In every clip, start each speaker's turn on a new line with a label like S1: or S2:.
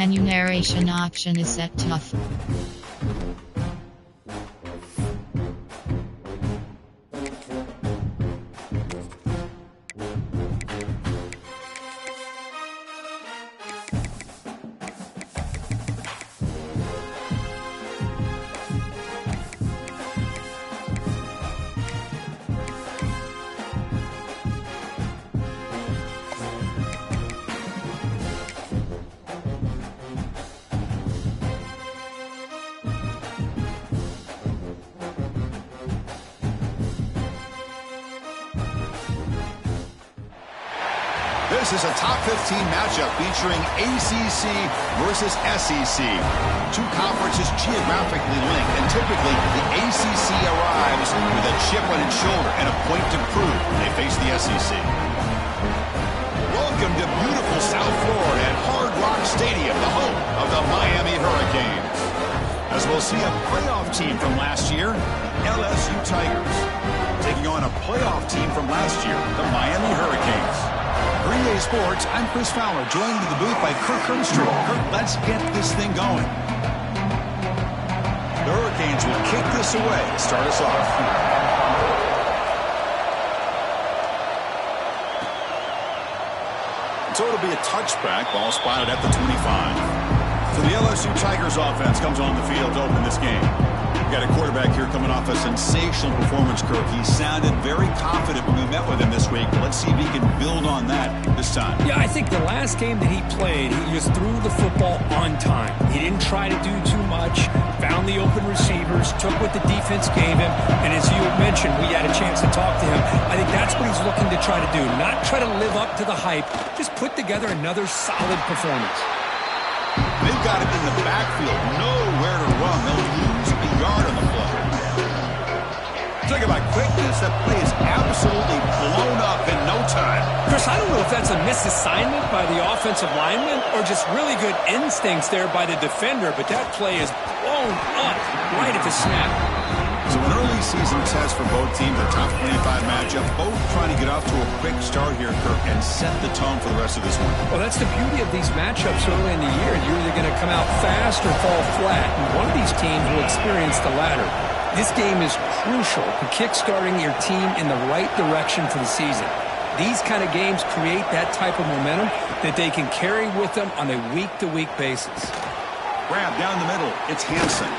S1: menu narration option is set to off.
S2: This is a top 15 matchup featuring ACC versus SEC. Two conferences geographically linked, and typically the ACC arrives with a chip on its shoulder and a point to prove when they face the SEC. Welcome to beautiful South Florida at Hard Rock Stadium, the home of the Miami Hurricanes. As we'll see a playoff team from last year, LSU Tigers, taking on a playoff team from last year, the Miami Hurricanes. For EA Sports, I'm Chris Fowler, joined in the booth by Kirk Herbstreit. Kirk, let's get this thing going. The Hurricanes will kick this away to start us off. So it'll be a touchback, ball spotted at the 25. So the LSU Tigers offense comes on the field to open this game. We've got a quarterback here coming off a sensational performance, Kirk. He sounded very confident when we met with him this week. Let's see if he can build on that this time.
S3: Yeah, I think the last game that he played, he just threw the football on time. He didn't try to do too much, found the open receivers, took what the defense gave him, and as you mentioned, we had a chance to talk to him. I think that's what he's looking to try to do, not try to live up to the hype, just put together another solid performance.
S2: They've got him in the backfield, nowhere to run. They'll lose a yard on the play. Talk about quickness, that play is absolutely blown up in no time.
S3: Chris, I don't know if that's a misassignment by the offensive lineman or just really good instincts there by the defender, but that play is blown up right at the snap.
S2: So an early season test for both teams, a top 25 matchup, both trying to get off to a quick start here, Kirk, and set the tone for the rest of this one.
S3: Well, that's the beauty of these matchups early in the year. You're either going to come out fast or fall flat, and one of these teams will experience the latter. This game is crucial to kickstarting your team in the right direction for the season. These kind of games create that type of momentum that they can carry with them on a week-to-week basis.
S2: Grab down the middle. It's Hansen.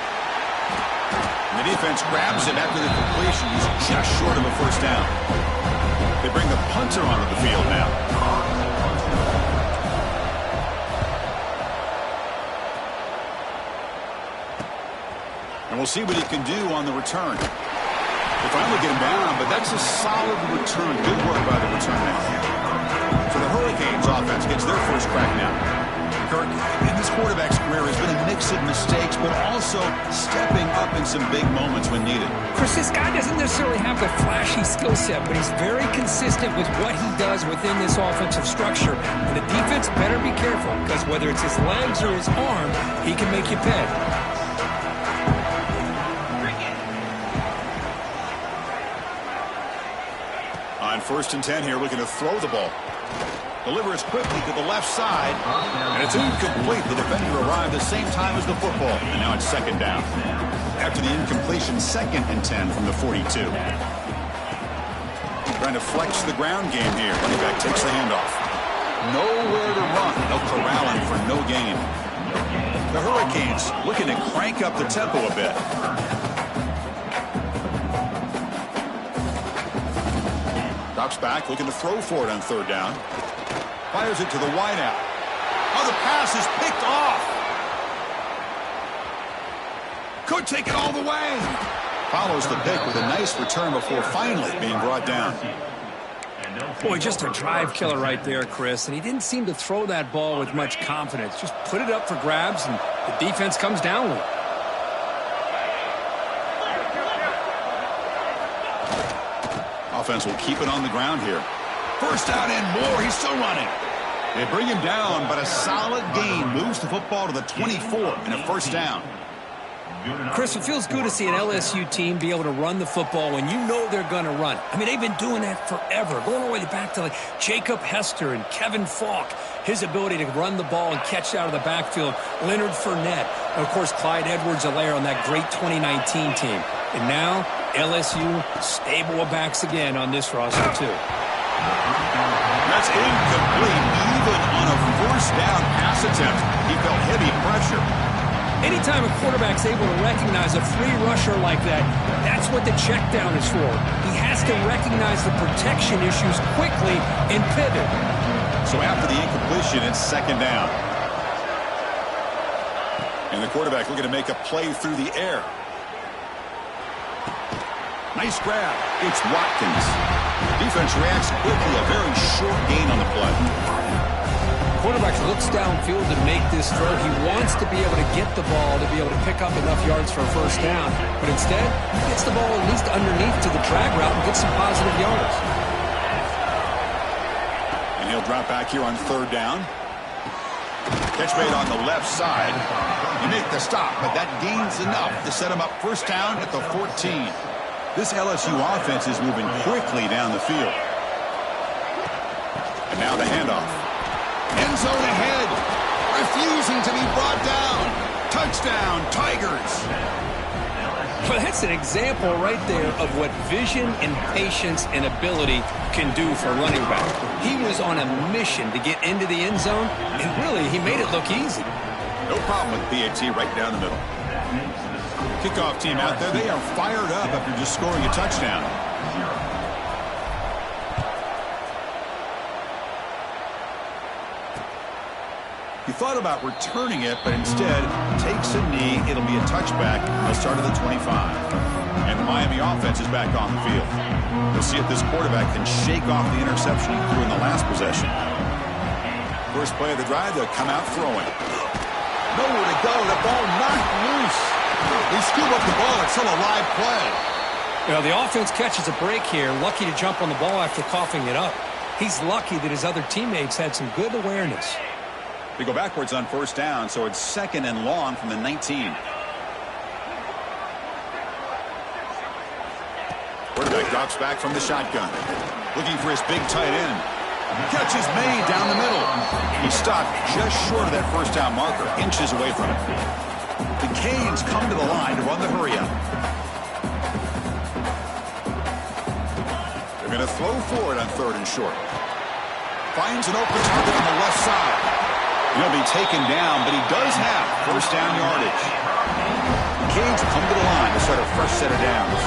S2: And the defense grabs him after the completion. He's just short of a first down. They bring the punter onto the field now. And we'll see what he can do on the return. They finally get him down, but that's a solid return. Good work by the return man. So the Hurricanes offense gets their first crack now. Kirk, in this quarterback's career has been a mix of mistakes, but also stepping up in some big moments when needed.
S3: Chris, this guy doesn't necessarily have the flashy skill set, but he's very consistent with what he does within this offensive structure. And the defense better be careful, because whether it's his legs or his arm, he can make you pay.
S2: On 1st and 10 here, looking to throw the ball. Delivers quickly to the left side, and it's incomplete. The defender arrived the same time as the football, and now it's second down. After the incompletion, 2nd and 10 from the 42. Trying to flex the ground game here. Running back takes the handoff. Nowhere to run. They'll corral him for no gain. The Hurricanes looking to crank up the tempo a bit. Drops back, looking to throw for it on 3rd down. Fires it to the wideout. Oh, the pass is picked off. Could take it all the way. Follows the pick with a nice return before finally being brought down.
S3: Boy, just a drive killer right there, Chris. And he didn't seem to throw that ball with much confidence. Just put it up for grabs, and the defense comes down with it.
S2: Offense will keep it on the ground here. First down and more. He's still running. They bring him down, but a solid gain moves the football to the 24 and a first down.
S3: Chris, it feels good to see an LSU team be able to run the football when you know they're going to run. I mean, they've been doing that forever, going all the way back to like Jacob Hester and Kevin Falk. His ability to run the ball and catch out of the backfield, Leonard Fournette, and of course Clyde Edwards-Helaire on that great 2019 team. And now LSU stable of backs again on this roster too.
S2: That's incomplete. Even on a first down pass attempt, he felt heavy pressure.
S3: Anytime a quarterback's able to recognize a free rusher like that, that's what the check down is for. He has to recognize the protection issues quickly and pivot.
S2: So after the incompletion, it's second down. And the quarterback looking to make a play through the air. Nice grab. It's Watkins. Defense reacts quickly. A very short gain on the play.
S3: Quarterback looks downfield to make this throw. He wants to be able to get the ball to be able to pick up enough yards for a first down. But instead, he gets the ball at least underneath to the drag route and gets some positive yards.
S2: And he'll drop back here on third down. Catch made on the left side. You make the stop, but that gains enough to set him up first down at the 14. This LSU offense is moving quickly down the field. And now the handoff. End zone ahead. Refusing to be brought down. Touchdown, Tigers.
S3: Well, that's an example right there of what vision and patience and ability can do for a running back. He was on a mission to get into the end zone, and really, he made it look easy.
S2: No problem with PAT right down the middle. Kickoff team out there, they are fired up after just scoring a touchdown. He thought about returning it, but instead takes a knee. It'll be a touchback. They'll start at the 25. And the Miami offense is back on the field. We'll see if this quarterback can shake off the interception he threw in the last possession. First play of the drive, they'll come out throwing. Nowhere to go. The ball knocked loose. They scoop up the ball. It's still a live play.
S3: You know, the offense catches a break here. Lucky to jump on the ball after coughing it up. He's lucky that his other teammates had some good awareness.
S2: They go backwards on first down, so it's second and long from the 19. Quarterback drops back from the shotgun. Looking for his big tight end. Catch is made down the middle. He stopped just short of that first down marker, inches away from it. The Canes come to the line to run the hurry-up. They're going to throw forward on third and short. Finds an open target on the left side. He'll be taken down, but he does have first down yardage. The Canes come to the line to start a fresh set of downs.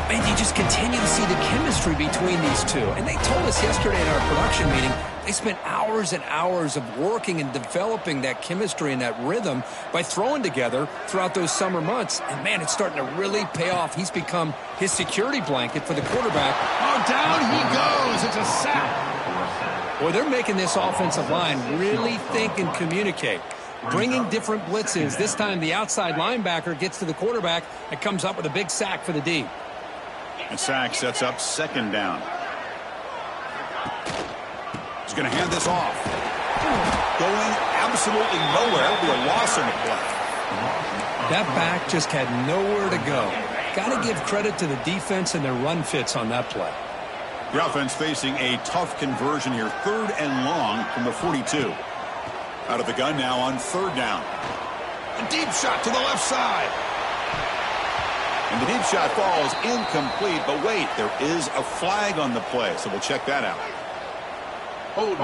S3: And you just continue to see the chemistry between these two. And they told us yesterday in our production meeting, they spent hours and hours of working and developing that chemistry and that rhythm by throwing together throughout those summer months. And, man, it's starting to really pay off. He's become his security blanket for the quarterback.
S2: Oh, down he goes. It's a sack.
S3: Boy, they're making this offensive line really think and communicate. Bringing different blitzes. This time the outside linebacker gets to the quarterback and comes up with a big sack for the D.
S2: And sack sets up second down. He's going to hand this off. Going absolutely nowhere. That'll be a loss in the play.
S3: That back just had nowhere to go. Got to give credit to the defense and their run fits on that play.
S2: The offense facing a tough conversion here. Third and long from the 42. Out of the gun now on third down. A deep shot to the left side. And the deep shot falls incomplete. But wait, there is a flag on the play. So we'll check that out. Hold.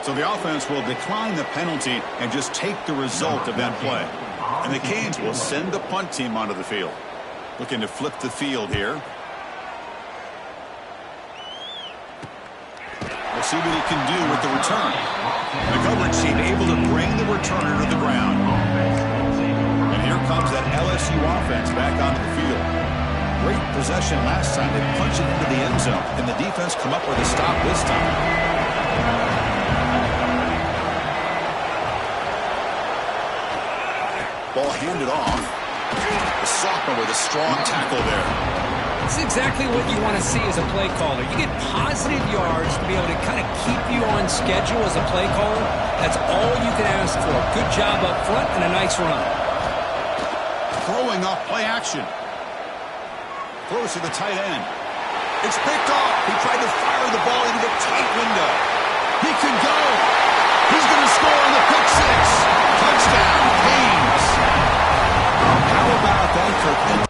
S2: So the offense will decline the penalty and just take the result of that play. And the Canes will send the punt team onto the field. Looking to flip the field here. We'll see what he can do with the return. The coverage team able to bring the returner to the ground. And here comes that LSU offense back onto the field. Great possession last time. They punched it into the end zone. And the defense come up with a stop this time. Ball handed off. The sophomore with a strong tackle there.
S3: This is exactly what you want to see as a play caller. You get positive yards to be able to kind of keep you on schedule as a play caller. That's all you can ask for. Good job up front and a nice run.
S2: Throwing off play action. Throws to the tight end. It's picked off. He tried to fire the ball into the tight window. He can go. He's going to score on the pick six. Touchdown, Canes. How about that, Kirkland?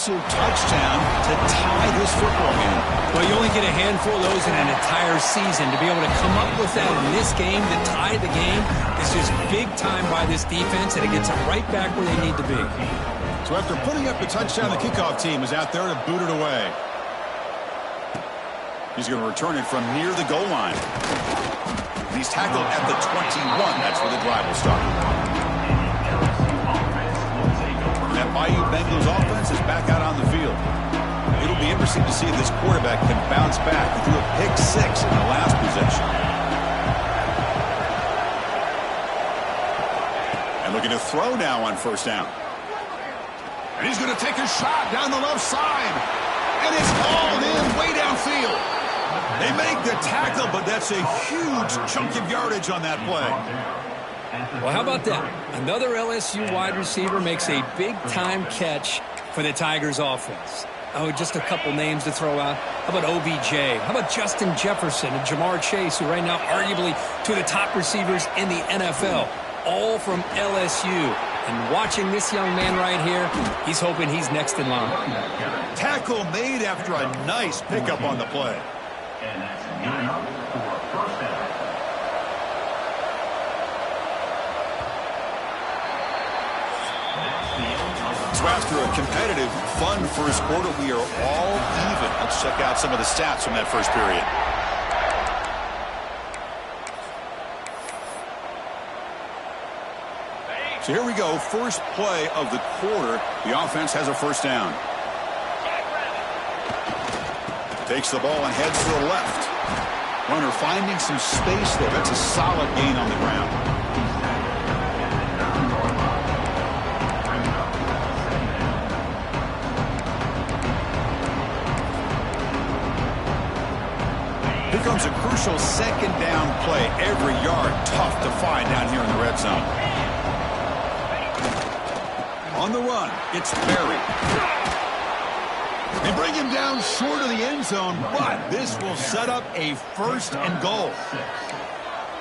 S2: Touchdown to tie this football game.
S3: Well, you only get a handful of those in an entire season. To be able to come up with that in this game to tie the game is just big time by this defense, and it gets them right back where they need to be.
S2: So after putting up the touchdown, the kickoff team is out there to boot it away. He's going to return it from near the goal line. He's tackled at the 21. That's where the drive will start. That Bayou Bengals offense is back out on the field. It'll be interesting to see if this quarterback can bounce back. He threw a pick six in the last possession. And looking to throw now on first down. And he's going to take a shot down the left side. And it's hauled in way downfield. They make the tackle, but that's a huge chunk of yardage on that play.
S3: Well, how about that? Another LSU wide receiver makes a big-time catch for the Tigers offense. Oh, just a couple names to throw out. How about OBJ? How about Justin Jefferson and Jamar Chase, who right now arguably two of the top receivers in the NFL, all from LSU. And watching this young man right here, he's hoping he's next in line.
S2: Tackle made after a nice pickup on the play.
S4: And that's good enough for a first down.
S2: So after a competitive, fun first quarter, we are all even. Let's check out some of the stats from that first period. So here we go, first play of the quarter. The offense has a first down. Takes the ball and heads to the left. Runner finding some space there. That's a solid gain on the ground. Here comes a crucial second down play. Every yard tough to find down here in the red zone. On the run, it's Berry. They bring him down short of the end zone, but this will set up a first and goal.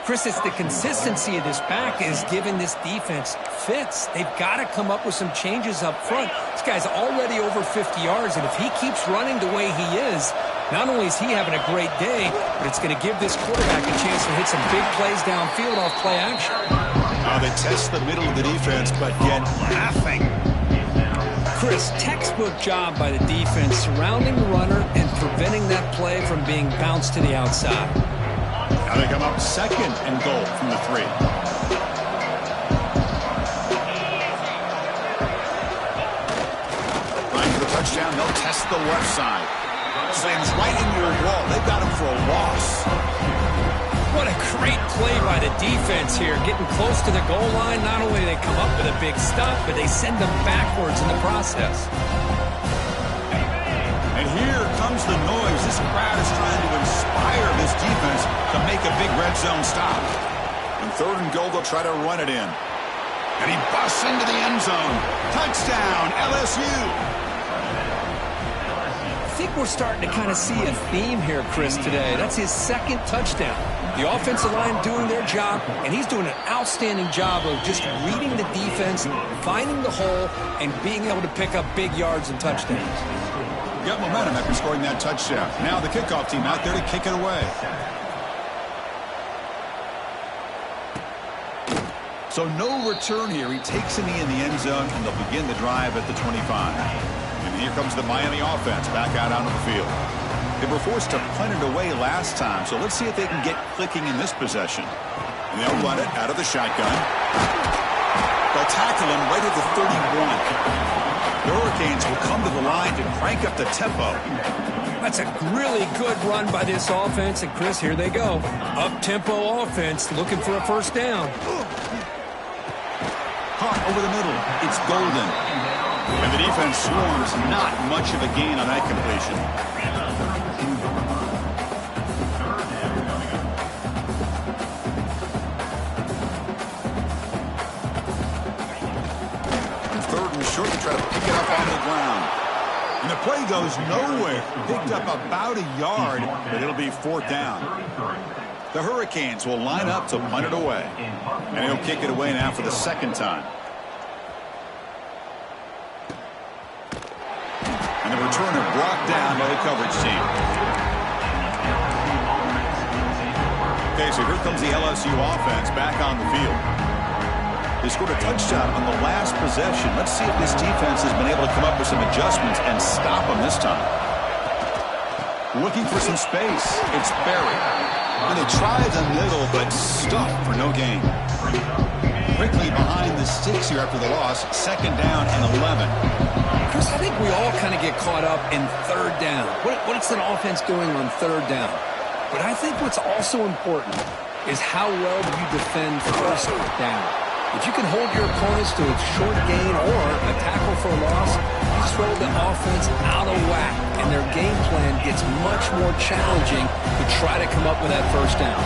S3: Chris, it's the consistency of this back is giving this defense fits. They've got to come up with some changes up front. This guy's already over 50 yards, and if he keeps running the way he is, not only is he having a great day, but it's going to give this quarterback a chance to hit some big plays downfield off play action.
S2: They test the middle of the defense, but get nothing.
S3: Chris, textbook job by the defense surrounding the runner and preventing that play from being bounced to the outside.
S2: Now they come up second and goal from the 3. Line for the touchdown, they'll test the left side. Slams right into your wall. They've got him for a loss.
S3: What a great play by the defense here. Getting close to the goal line, not only do they come up with a big stop, but they send them backwards in the process.
S2: And here comes the noise. This crowd is trying to inspire this defense to make a big red zone stop. On third and goal, they'll try to run it in. And he busts into the end zone. Touchdown, LSU.
S3: I think we're starting to kind of see a theme here, Chris, today. That's his second touchdown. The offensive line doing their job, and he's doing an outstanding job of just reading the defense, finding the hole, and being able to pick up big yards and touchdowns.
S2: Got momentum after scoring that touchdown. Now the kickoff team out there to kick it away. So no return here. He takes it in the end zone, and they'll begin the drive at the 25. And here comes the Miami offense back out onto the field. They were forced to punt it away last time, so let's see if they can get clicking in this possession. And they'll run it out of the shotgun. They'll tackle him right at the 31. The Hurricanes will come to the line to crank up the tempo.
S3: That's a really good run by this offense. And, Chris, here they go. Up-tempo offense looking for a first down.
S2: Caught over the middle. It's Golden. And the defense swarms not much of a gain on that completion. Third and short to try to pick it up on the ground. And the play goes nowhere. Picked up about a yard, but it'll be fourth down. The Hurricanes will line up to punt it away. And he'll kick it away now for the second time. And the returner brought down by the coverage team. Okay, so here comes the LSU offense back on the field. They scored a touchdown on the last possession. Let's see if this defense has been able to come up with some adjustments and stop them this time. Looking for some space. It's Berry. And they try the middle, but stuck for no gain. Quickly behind the sticks here after the loss. Second down and 11.
S3: Chris, I think we all kind of get caught up in third down. What's an offense doing on third down? But I think what's also important is how well do you defend first down. If you can hold your opponents to a short gain or a tackle for a loss, you throw the offense out of whack, and their game plan gets much more challenging to try to come up with that first down.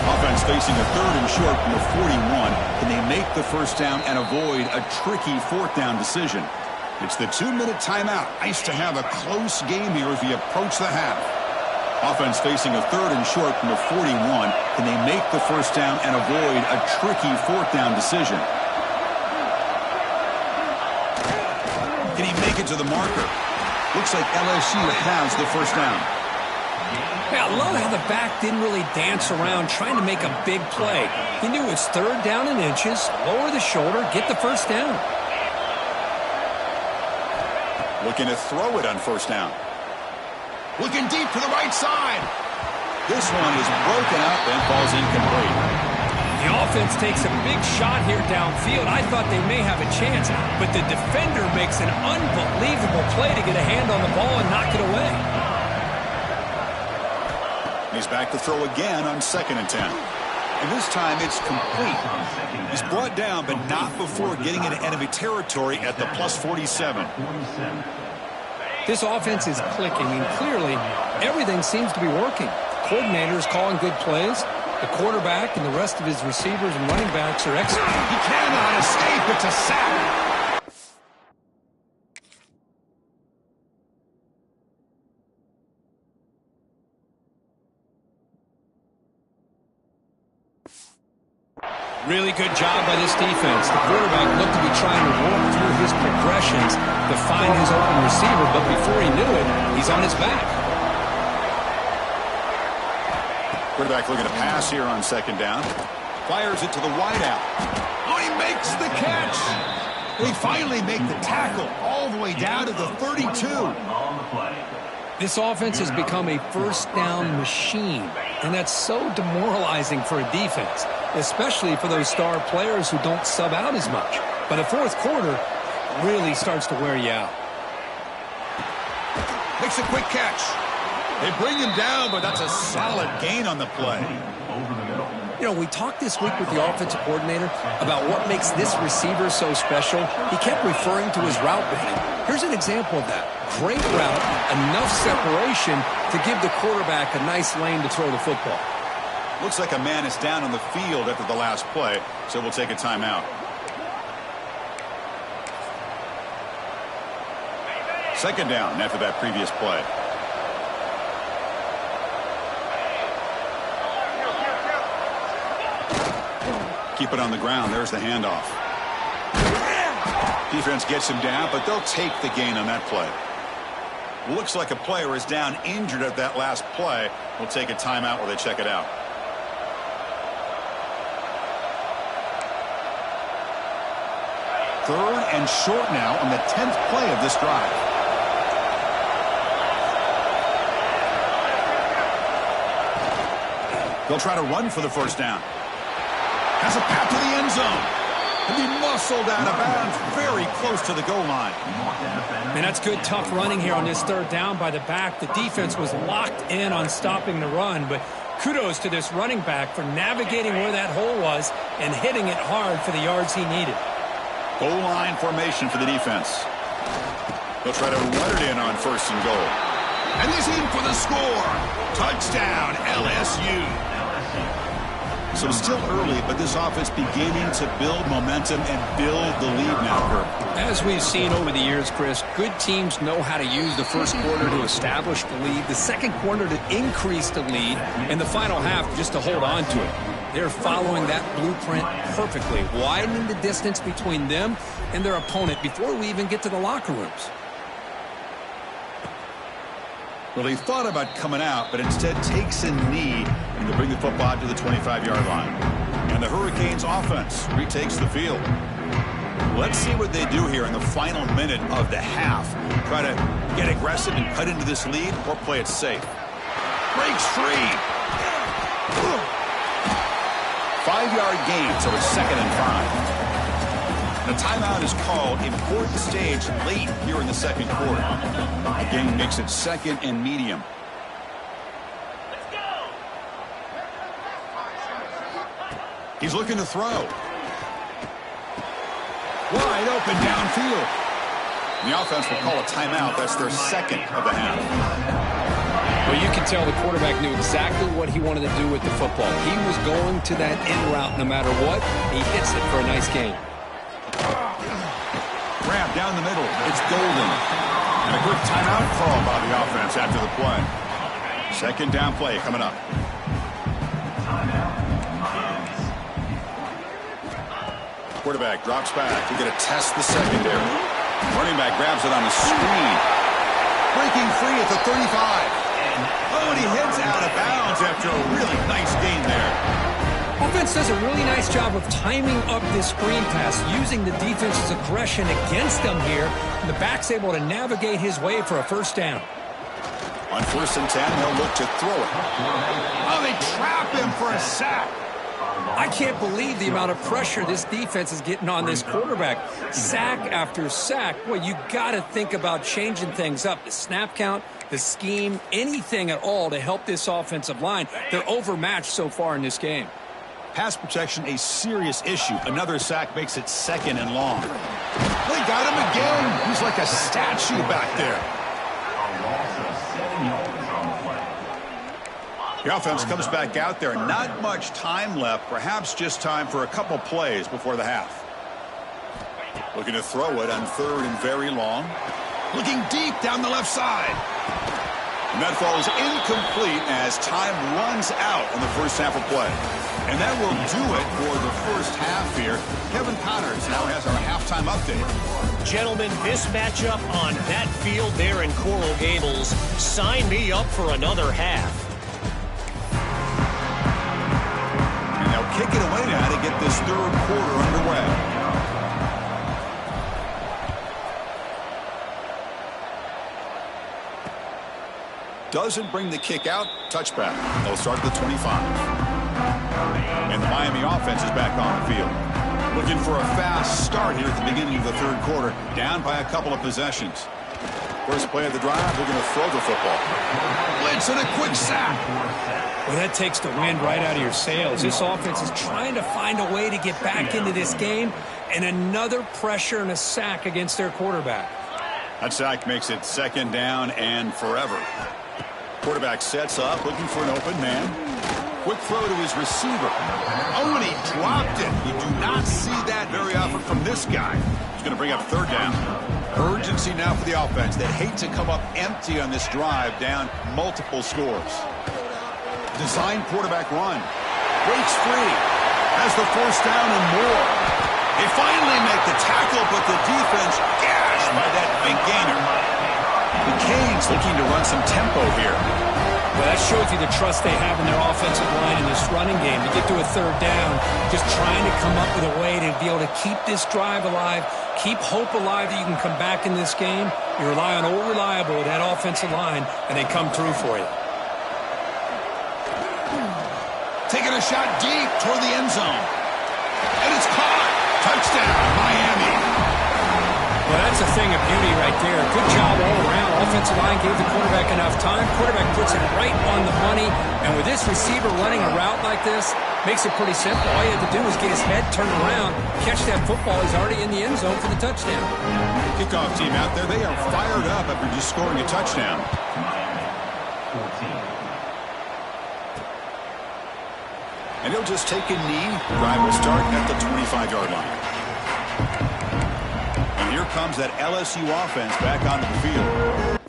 S2: Offense facing a third and short from the 41. Can they make the first down and avoid a tricky fourth down decision? It's the 2-minute timeout. Nice to have a close game here as we approach the half. Offense facing a third and short from the 41. Can they make the first down and avoid a tricky fourth down decision? Can he make it to the marker? Looks like LSU has the first down.
S3: Yeah, I love how the back didn't really dance around trying to make a big play. He knew it's third down in inches, lower the shoulder, get the first down.
S2: Looking to throw it on first down. Looking deep to the right side. This one is broken up and falls incomplete.
S3: The offense takes a big shot here downfield. I thought they may have a chance, but the defender makes an unbelievable play to get a hand on the ball and knock it away.
S2: He's back to throw again on 2nd and 10. And this time it's complete. He's brought down, but not before getting into enemy territory at the plus 47.
S3: This offense is clicking, and clearly everything seems to be working. Coordinators calling good plays. The quarterback and the rest of his receivers and running backs are executing.
S2: He cannot escape. It's a sack.
S3: Really good job by this defense. The quarterback looked to be trying to work through his progressions to find his open receiver, but before he knew it, he's on his back.
S2: Quarterback looking to pass here on 2nd down. Fires it to the wideout. Oh, he makes the catch. They finally make the tackle all the way down to the 32.
S3: This offense has become a first down machine, and that's so demoralizing for a defense, especially for those star players who don't sub out as much. But the fourth quarter really starts to wear you out.
S2: Makes a quick catch. They bring him down, but that's a solid gain on the play.
S3: You know, we talked this week with the offensive coordinator about what makes this receiver so special. He kept referring to his route running. Here's an example of that. Great route, enough separation to give the quarterback a nice lane to throw the football.
S2: Looks like a man is down on the field after the last play, so we'll take a timeout. Second down after that previous play. Keep it on the ground. There's the handoff. Defense gets him down, but they'll take the gain on that play. Looks like a player is down injured at that last play. We'll take a timeout while they check it out. Third and short now on the 10th play of this drive. They'll try to run for the first down. Has a path to the end zone. And he muscled out of bounds very close to the goal line.
S3: And that's good, tough running here on this third down by the back. The defense was locked in on stopping the run, but kudos to this running back for navigating where that hole was and hitting it hard for the yards he needed.
S2: Goal line formation for the defense. They'll try to run it in on first and goal. And he's in for the score. Touchdown, LSU. So still early, but this offense beginning to build momentum and build the lead now, Kirk.
S3: As we've seen over the years, Chris, good teams know how to use the first quarter to establish the lead, the second quarter to increase the lead, and the final half just to hold on to it. They're following that blueprint perfectly, widening the distance between them and their opponent before we even get to the locker rooms.
S2: Well, he thought about coming out, but instead takes a knee to bring the football out to the 25-yard line. And the Hurricanes offense retakes the field. Let's see what they do here in the final minute of the half. Try to get aggressive and cut into this lead or play it safe. Breaks free. 5-yard gain, so it's 2nd and 5. The timeout is called. Important stage late here in the second quarter. The game makes it 2nd and medium. He's looking to throw. Wide open downfield. The offense will call a timeout. That's their 2nd of the half.
S3: Well, you can tell the quarterback knew exactly what he wanted to do with the football. He was going to that in route no matter what. He hits it for a nice gain.
S2: Grab down the middle. It's Golden. And a quick timeout call by the offense after the play. 2nd down play coming up. Quarterback drops back. He's going to test the secondary. Running back grabs it on the screen. Breaking free at the 35. Oh, and he heads out of bounds after a really nice gain there.
S3: Offense does a really nice job of timing up this screen pass, using the defense's aggression against them here. And the back's able to navigate his way for a first down.
S2: On 1st and 10, they'll look to throw it. Oh, they trap him for a sack.
S3: I can't believe the amount of pressure this defense is getting on this quarterback. Sack after sack. Well, you got to think about changing things up. The snap count, the scheme, anything at all to help this offensive line. They're overmatched so far in this game.
S2: Pass protection, a serious issue. Another sack makes it 2nd and long. They got him again. He's like a statue back there. The offense comes back out there. Not much time left. Perhaps just time for a couple plays before the half. Looking to throw it on 3rd and very long. Looking deep down the left side. And that falls incomplete as time runs out in the first half of play. And that will do it for the first half here. Kevin Connors now has our halftime update.
S5: Gentlemen, this matchup on that field there in Coral Gables, sign me up for another half.
S2: And they'll kick it away now to get this 3rd quarter underway. Doesn't bring the kick out. Touchback. They'll start at the 25. And the Miami offense is back on the field. Looking for a fast start here at the beginning of the 3rd quarter. Down by a couple of possessions. First play of the drive, we're going to throw the football. Blitz and a quick sack.
S3: Well, that takes the wind right out of your sails. This offense is trying to find a way to get back into this game. And another pressure and a sack against their quarterback.
S2: That sack makes it 2nd down and forever. Quarterback sets up, looking for an open man. Quick throw to his receiver. Oh, and he dropped it. You do not see that very often from this guy. He's going to bring up 3rd down. Urgency now for the offense. They hate to come up empty on this drive, down multiple scores. Design quarterback run. Breaks free. Has the 1st down and more. They finally make the tackle, but the defense gashed by that big gainer. The Canes looking to run some tempo here.
S3: Well, that shows you the trust they have in their offensive line in this running game. To get to a 3rd down, just trying to come up with a way to be able to keep this drive alive, keep hope alive that you can come back in this game. You rely on old reliable, that offensive line, and they come through for you.
S2: taking a shot deep toward the end zone. And it's caught. Touchdown, Miami.
S3: Well, that's a thing of beauty right there. Good job all around. Offensive line gave the quarterback enough time. Quarterback puts it right on the money. And with this receiver running a route like this, makes it pretty simple. All you have to do is get his head turned around, catch that football. He's already in the end zone for the touchdown.
S2: Kickoff team out there, they are fired up after just scoring a touchdown.
S4: Miami, 14.
S2: And he'll just take a knee. Drive will start at the 25-yard line. And here comes that LSU offense back onto the field.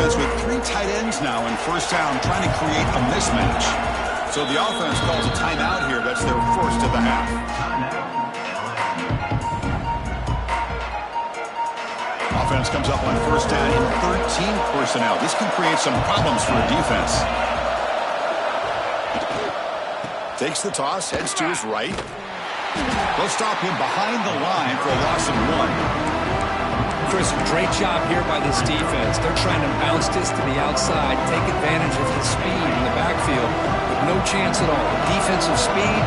S2: With 3 tight ends now in first down, trying to create a mismatch. So the offense calls a timeout here. That's their first of the half. Offense comes up on first down in 13 personnel. This can create some problems for a defense. Takes the toss, heads to his right. They'll stop him behind the line for a loss of 1.
S3: Chris, great job here by this defense. They're trying to bounce this to the outside, take advantage of his speed in the backfield, with no chance at all. Defensive speed,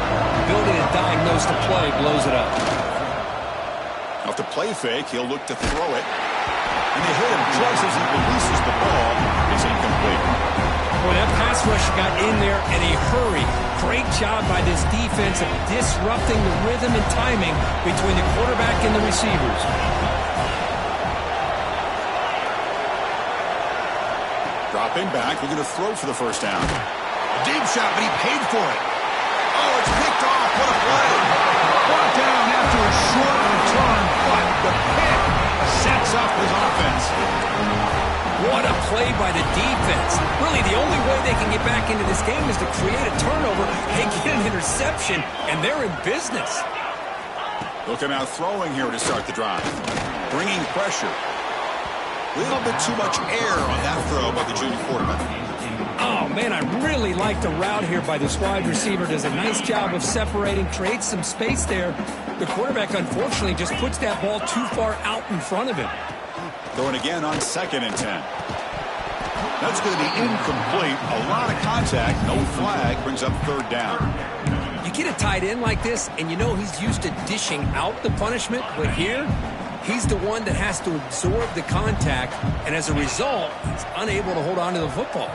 S3: ability to diagnose the play, blows it up.
S2: Off the play fake, he'll look to throw it. And they hit him just as he releases the ball. It's incomplete.
S3: Boy, that pass rush got in there in a hurry. Great job by this defense of disrupting the rhythm and timing between the quarterback and the receivers.
S2: Dropping back, looking to throw for the first down. Deep shot, but he paid for it. Oh, it's picked off. What a play. Brought down after a short return, but the pick sets up his offense.
S3: What a play by the defense. Really, the only way they can get back into this game is to create a turnover and get an interception, and they're in business.
S2: Looking out throwing here to start the drive. Bringing pressure. A little bit too much air on that throw by the junior quarterback.
S3: Oh, man, I really like the route here by this wide receiver. Does a nice job of separating, creates some space there. The quarterback, unfortunately, just puts that ball too far out in front of him.
S2: Going again on 2nd and 10. That's going to be incomplete. A lot of contact. No flag. Brings up 3rd down.
S3: You get a tight end like this, and you know he's used to dishing out the punishment. But here, he's the one that has to absorb the contact, and as a result, he's unable to hold on to the football.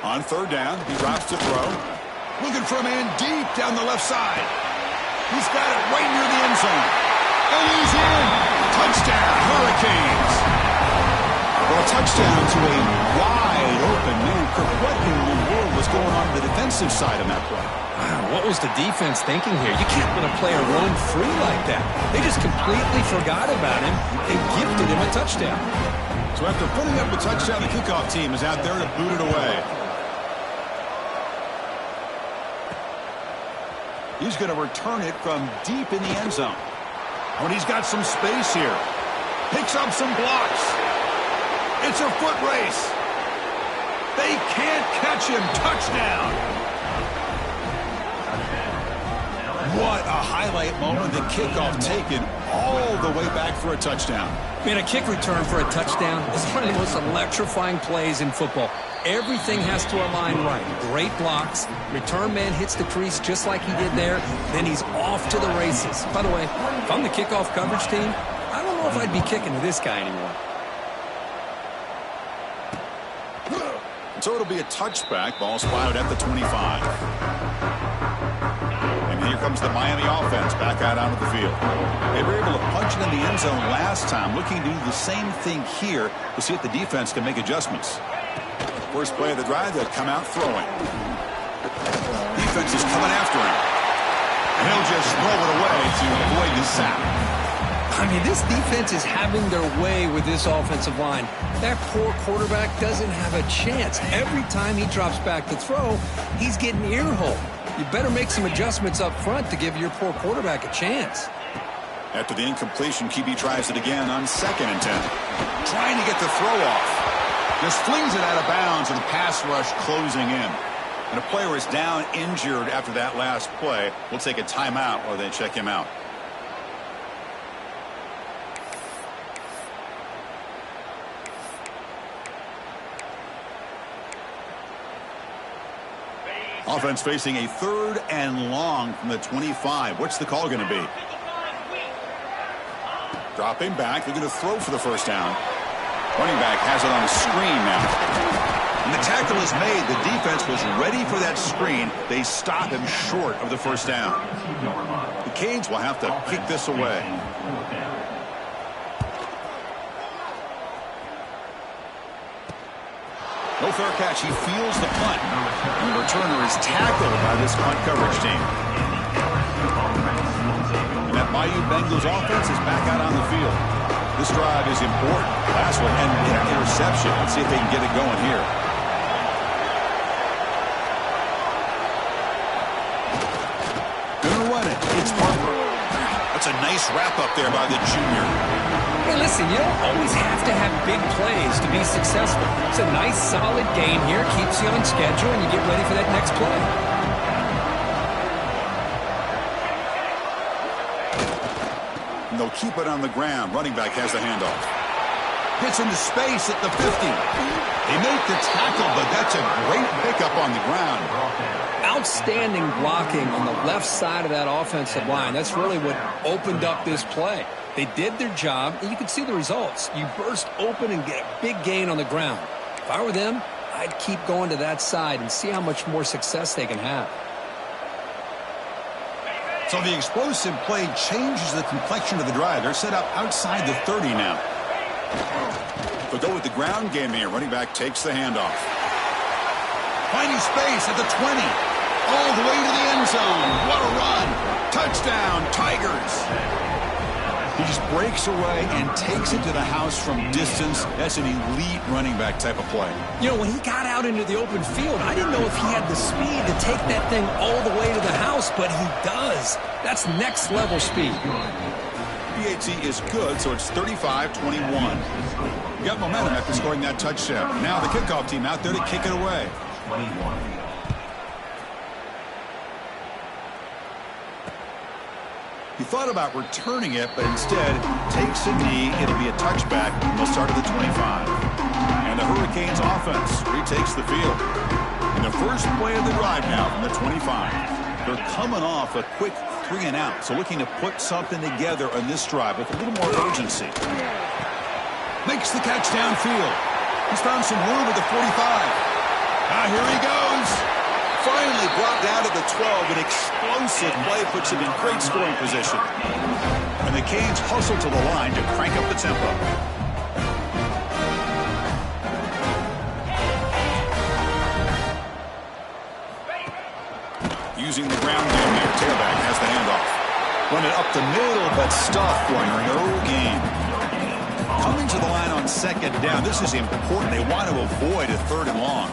S2: On 3rd down, he drops to throw. Looking for a man deep down the left side. He's got it right near the end zone. And he's in. Touchdown, Hurricanes. Well, a touchdown to a wide open man. Kirk, what in the world was going on the defensive side of that play?
S3: Wow, what was the defense thinking here? You can't let a player roam free like that. They just completely forgot about him and gifted him a touchdown.
S2: So after putting up a touchdown, the kickoff team is out there to boot it away. He's going to return it from deep in the end zone. When he's got some space here. Picks up some blocks. It's a foot race. They can't catch him. Touchdown. What a highlight moment. The kickoff taken all the way back for a touchdown.
S3: Man, a kick return for a touchdown is one of the most electrifying plays in football. Everything has to align right. Great blocks. Return man hits the crease just like he did there. Then he's off to the races. By the way, if I'm the kickoff coverage team, I don't know if I'd be kicking to this guy anymore.
S2: So it'll be a touchback. Ball spotted at the 25. And here comes the Miami offense back out onto the field. They were able to punch it in the end zone last time. Looking to do the same thing here to see if the defense can make adjustments. First play of the drive, they'll come out throwing. Defense is coming after him. And he'll just throw it away to avoid the sack.
S3: I mean, this defense is having their way with this offensive line. That poor quarterback doesn't have a chance. Every time he drops back to throw, he's getting ear-hole. You better make some adjustments up front to give your poor quarterback a chance.
S2: After the incompletion, QB tries it again on 2nd and 10. Trying to get the throw off. Just flings it out of bounds and the pass rush closing in. And a player is down injured after that last play. We'll take a timeout while they check him out. Offense facing a 3rd and long from the 25. What's the call going to be? Dropping back. They're going to throw for the first down. Running back has it on a screen now. And the tackle is made. The defense was ready for that screen. They stop him short of the first down. The Canes will have to kick this away. No fair catch. He feels the punt. And the returner is tackled by this punt coverage team. And that Bayou Bengals offense is back out on the field. This drive is important. Last one ended in an interception. Let's see if they can get it going here. Gonna run it. It's Harper. That's a nice wrap up there by the junior.
S3: Hey, listen, you don't always have to have big plays to be successful. It's a nice, solid game here. Keeps you on schedule, and you get ready for that next play.
S2: And they'll keep it on the ground. Running back has the handoff. Gets into space at the 50. They make the tackle, but that's a great pickup on the ground.
S3: Outstanding blocking on the left side of that offensive line. That's really what opened up this play. They did their job, and you can see the results. You burst open and get a big gain on the ground. If I were them, I'd keep going to that side and see how much more success they can have.
S2: So the explosive play changes the complexion of the drive. They're set up outside the 30 now. They'll go with the ground game here. Running back takes the handoff. Finding space at the 20. All the way to the end zone. What a run. Touchdown, Tigers. He just breaks away and takes it to the house from distance. That's an elite running back type of play.
S3: You know, when he got out into the open field, I didn't know if he had the speed to take that thing all the way to the house, but he does. That's next level speed.
S2: PAT is good, so it's 35-21. You got momentum after scoring that touchdown. Now the kickoff team out there to kick it away.
S4: 21.
S2: He thought about returning it, but instead takes a knee. It'll be a touchback. They'll start at the 25. And the Hurricanes offense retakes the field. And the first play of the drive now from the 25. They're coming off a quick 3 and out, so looking to put something together on this drive with a little more urgency. Makes the catch downfield. He's found some room at the 45. Here he goes. Finally brought down to the 12. An explosive play puts him in great scoring position. And the Canes hustle to the line to crank up the tempo. Using the ground game here. Tailback has the handoff. Run it up the middle, but stuffed for no gain. Coming to the line on 2nd down. This is important. They want to avoid a 3rd and long.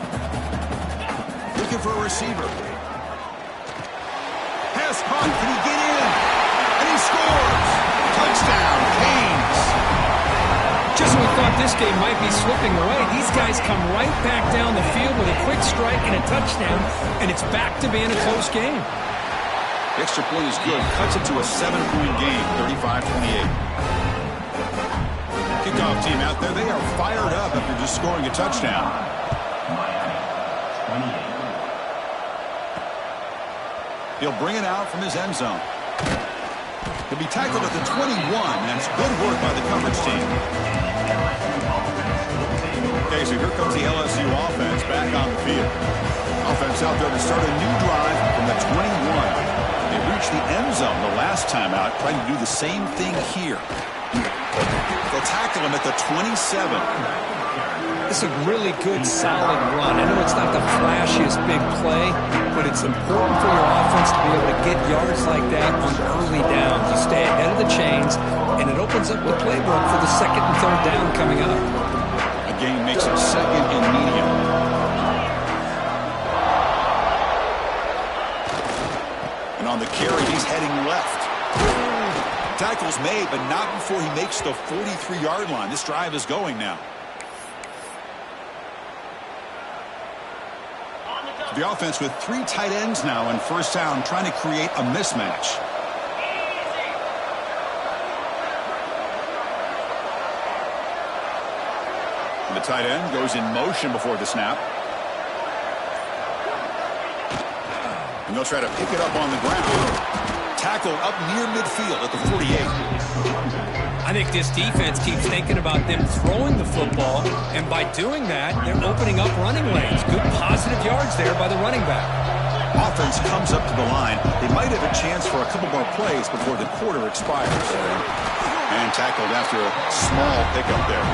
S2: Looking for a receiver. Pass caught. Can he get in? And he scores. Touchdown, Canes.
S3: Just when we thought this game might be slipping away, these guys come right back down the field with a quick strike and a touchdown, and it's back to being a close game.
S2: The extra point is good. Cuts it to a 7-point game, 35-28. Kickoff team out there. They are fired up after just scoring a touchdown. He'll bring it out from his end zone. He'll be tackled at the 21. That's good work by the coverage team. Okay, so here comes the LSU offense back on the field. Offense out there to start a new drive from the 21. They reached the end zone the last time out, trying to do the same thing here. They'll tackle him at the 27.
S3: This is a really good, solid run. I know it's not the flashiest big play, but it's important for your offense to be able to get yards like that on early downs. You stay ahead of the chains, and it opens up the playbook for the second and third down coming up.
S2: A gain makes it second and medium. And on the carry, he's heading left. Tackle's made, but not before he makes the 43-yard line. This drive is going now. The offense with 3 tight ends now in first down, trying to create a mismatch. And the tight end goes in motion before the snap. And they'll try to pick it up on the ground. Tackle up near midfield at the 48.
S3: I think this defense keeps thinking about them throwing the football, and by doing that, they're opening up running lanes. Good positive yards there by the running back.
S2: Offense comes up to the line. They might have a chance for a couple more plays before the quarter expires. And tackled after a small pickup there.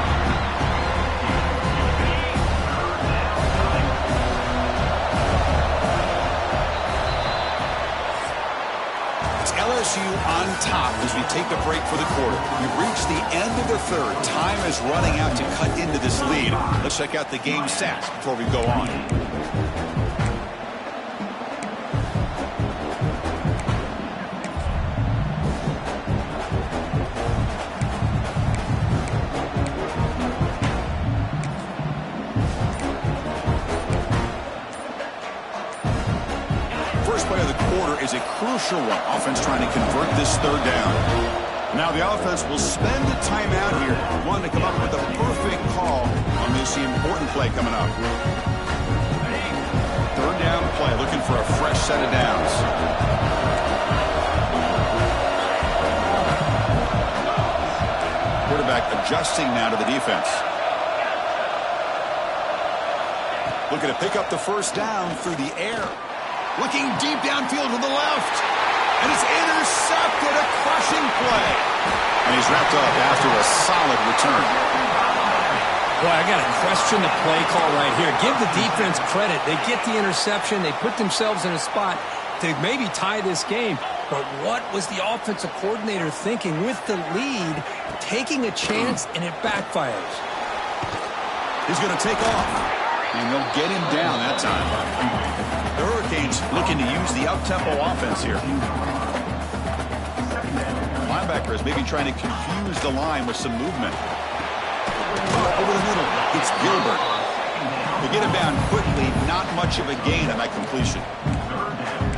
S2: LSU on top as we take a break for the quarter. We've reached the end of the third. Time is running out to cut into this lead. Let's check out the game stats before we go on. First play of the quarter is a crucial one. Offense trying to convert this third down. Now the offense will spend the timeout here, wanting to come up with a perfect call on this important play coming up. Third down play, looking for a fresh set of downs. Quarterback adjusting now to the defense. Looking to pick up the first down through the air. Looking deep downfield to the left. And it's intercepted, a crushing play. And he's wrapped up after a solid return.
S3: Boy, I got to question the play call right here. Give the defense credit. They get the interception. They put themselves in a spot to maybe tie this game. But what was the offensive coordinator thinking with the lead, taking a chance, and it backfires?
S2: He's going to take off. And they'll get him down that time. The Hurricanes looking to use the up-tempo offense here. Linebacker is maybe trying to confuse the line with some movement. Over the middle, it's Gilbert. They get him down quickly, not much of a gain on that completion.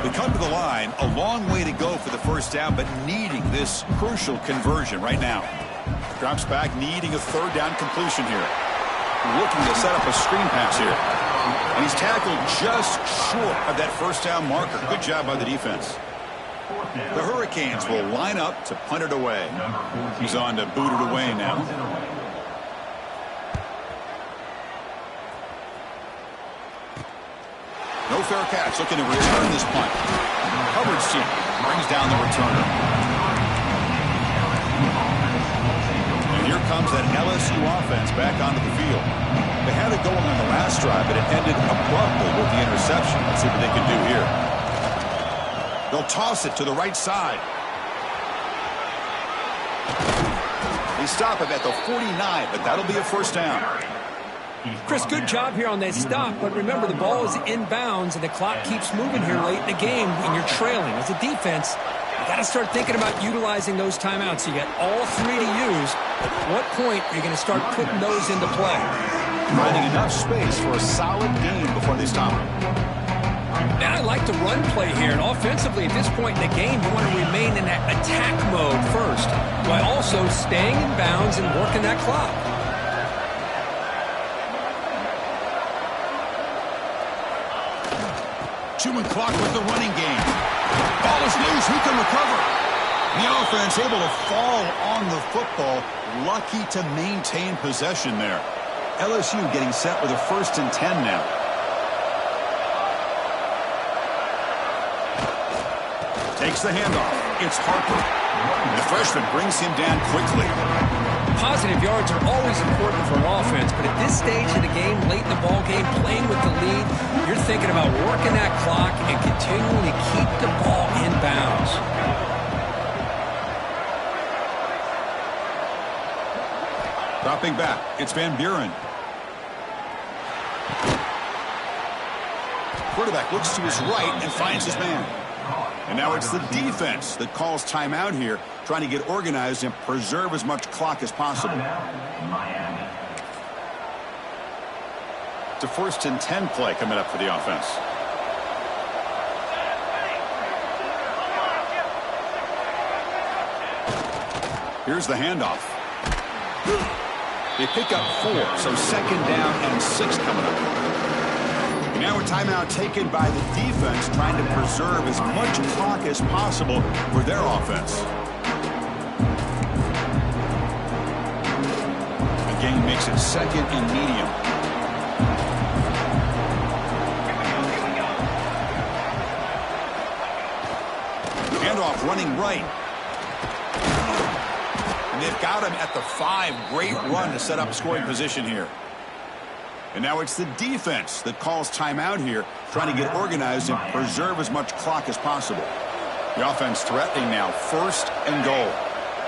S2: They come to the line, a long way to go for the first down, but needing this crucial conversion right now. Drops back, needing a third down completion here. Looking to set up a screen pass here. And he's tackled just short of that first down marker. Good job by the defense. The Hurricanes will line up to punt it away. He's on to boot it away now. No fair catch. Looking to return this punt. Hubbard's team brings down the returner. And here comes that LSU offense back onto the field. They had it going on the last drive, but it ended abruptly with the interception. Let's see what they can do here. They'll toss it to the right side. They stop it at the 49, but that'll be a first down.
S3: Chris, good job here on that stop, but remember the ball is inbounds and the clock keeps moving here late in the game when you're trailing. As a defense, you got to start thinking about utilizing those timeouts. You got all three to use. At what point are you going to start putting those into play?
S2: Finding enough space for a solid gain before they stop it.
S3: Now I like the run play here, and offensively at this point in the game, you want to remain in that attack mode first, while also staying in bounds and working that clock.
S2: Chewing clock with the running game. Ball is loose. Who can recover? The offense able to fall on the football. Lucky to maintain possession there. LSU getting set with a 1st and 10 now. Takes the handoff. It's Harper. The freshman brings him down quickly.
S3: Positive yards are always important for an offense, but at this stage of the game, late in the ball game, playing with the lead, you're thinking about working that clock and continuing to keep the ball in bounds.
S2: Dropping back, it's Van Buren. Quarterback looks to his right and finds his man. And now it's the defense that calls timeout here, trying to get organized and preserve as much clock as possible. It's a 1st and 10 play coming up for the offense. Here's the handoff. They pick up 4, so 2nd down and 6 coming up. Now a timeout taken by the defense, trying to preserve as much clock as possible for their offense. The game makes it 2nd and medium. Handoff running right. And they've got him at the 5. Great run to set up scoring position here. And now it's the defense that calls timeout here, trying to get organized and preserve as much clock as possible. The offense threatening now, 1st and goal.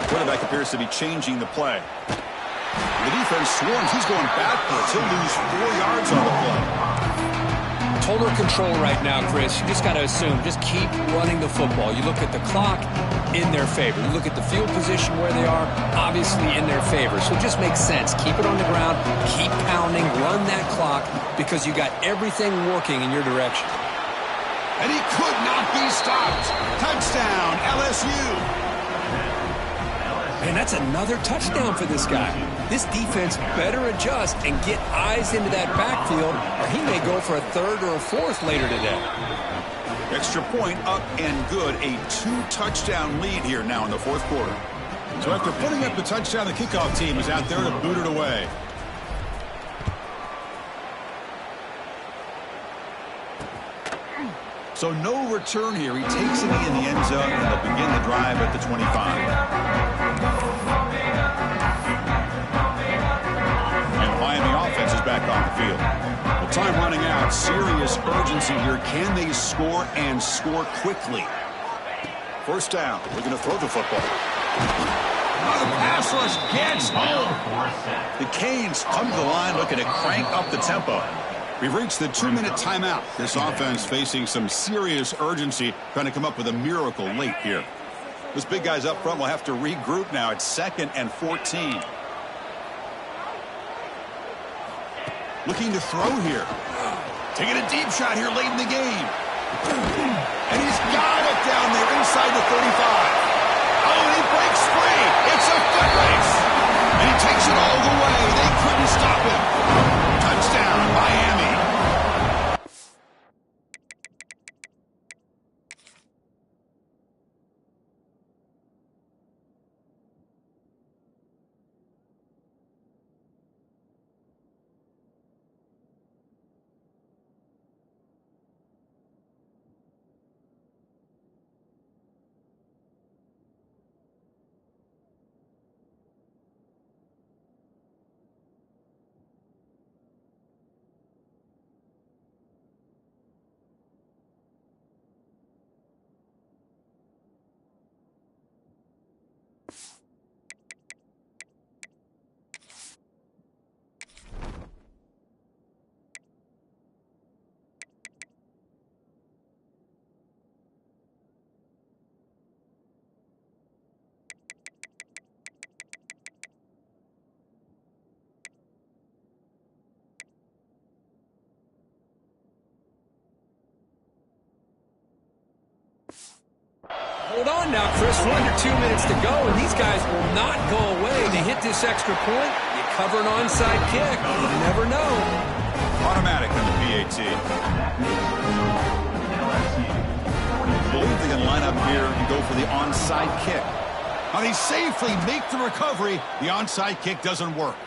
S2: The quarterback appears to be changing the play. The defense swarms. He's going backwards. He'll lose 4 yards on the play.
S3: Total control right now, Chris. You just got to assume, just keep running the football. You look at the clock, in their favor. You look at the field position where they are, obviously in their favor. So it just makes sense. Keep it on the ground, keep pounding, run that clock, because you got everything working in your direction.
S2: And he could not be stopped. Touchdown, LSU.
S3: Man, that's another touchdown for this guy. This defense better adjust and get eyes into that backfield, or he may go for a 3rd or a 4th later today.
S2: Extra point up and good. A 2-touchdown lead here now in the 4th quarter. So after putting up the touchdown, the kickoff team is out there to boot it away. So no return here. He takes it in the end zone, and they'll begin the drive at the 25. And the Miami offense is back on the field. Well, time running out. Serious urgency here. Can they score and score quickly? 1st down. We're going to throw the football. The pass rush gets home. The Canes come to the line looking to crank up the tempo. We've reached the 2-minute timeout. This offense facing some serious urgency, trying to come up with a miracle late here. This big guy's up front will have to regroup now. It's 2nd and 14. Looking to throw here. Taking a deep shot here late in the game. And he's got it down there inside the 35. Oh, and he breaks free. It's a foot race. And he takes it all the way. They couldn't stop him. Touchdown, Miami.
S3: Hold on now, Chris. We're under 2 minutes to go, and these guys will not go away. They hit this extra point. You cover an onside kick. You never know.
S2: Automatic on the PAT. I believe they can line up here and go for the onside kick. Now they safely make the recovery. The onside kick doesn't work.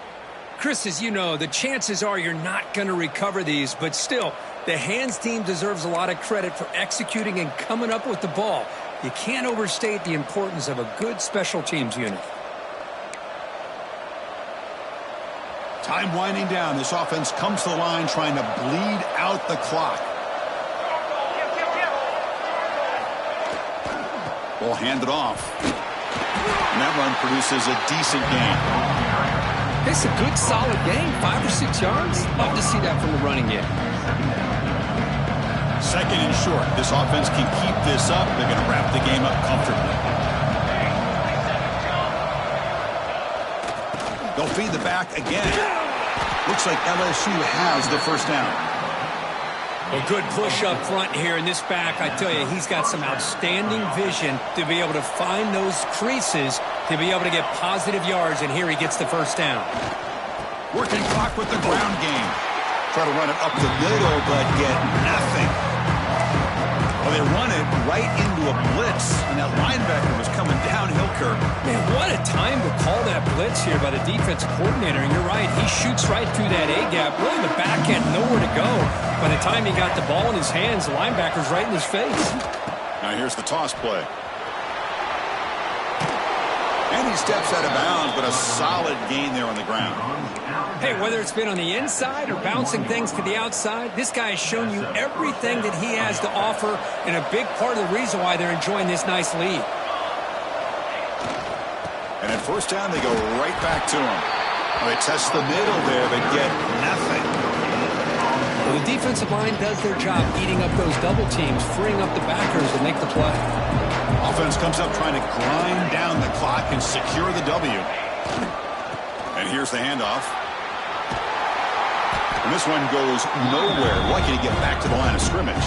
S3: Chris, as you know, the chances are you're not going to recover these, but still, the hands team deserves a lot of credit for executing and coming up with the ball. You can't overstate the importance of a good special teams unit.
S2: Time winding down. This offense comes to the line trying to bleed out the clock. Ball handed off. And that run produces a decent gain.
S3: It's a good, solid gain. 5 or 6 yards. Love to see that from the running game.
S2: Second and short. This offense can keep this up. They're going to wrap the game up comfortably. They'll feed the back again. Looks like LSU has the first down.
S3: A good push up front here in this back. I tell you, he's got some outstanding vision to be able to find those creases, to be able to get positive yards, and here he gets the first down.
S2: Working clock with the ground game. Try to run it up the middle, but get nothing. Well, they run it right into a blitz, and that linebacker was coming downhill curve.
S3: Man, what a time to call that blitz here by the defensive coordinator. And you're right, he shoots right through that A-gap. Really, the back end, nowhere to go. By the time he got the ball in his hands, the linebacker's right in his face.
S2: Now here's the toss play. And he steps out of bounds, but a solid gain there on the ground.
S3: Hey, whether it's been on the inside or bouncing things to the outside, this guy has shown you everything that he has to offer, and a big part of the reason why they're enjoying this nice lead.
S2: And at first down, they go right back to him. Well, they test the middle there, but get nothing.
S3: Well, the defensive line does their job eating up those double teams, freeing up the backers to make the play.
S2: Offense comes up trying to grind down the clock and secure the W. And here's the handoff. And this one goes nowhere. Lucky to get back to the line of scrimmage.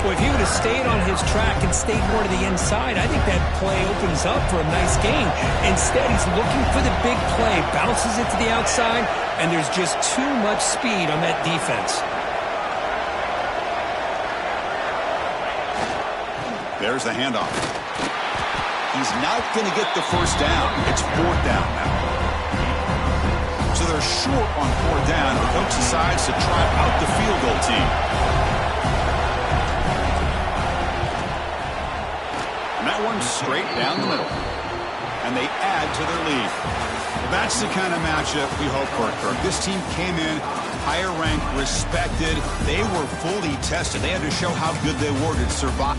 S3: Well, if he would have stayed on his track and stayed more to the inside, I think that play opens up for a nice gain. Instead, he's looking for the big play, bounces it to the outside, and there's just too much speed on that defense.
S2: There's the handoff. He's not going to get the first down. It's fourth down now. So they're short on fourth down. The coach decides to try out the field goal team. And that one's straight down the middle. And they add to their lead. That's the kind of matchup we hope for, Kirk. This team came in higher ranked, respected. They were fully tested. They had to show how good they were to survive.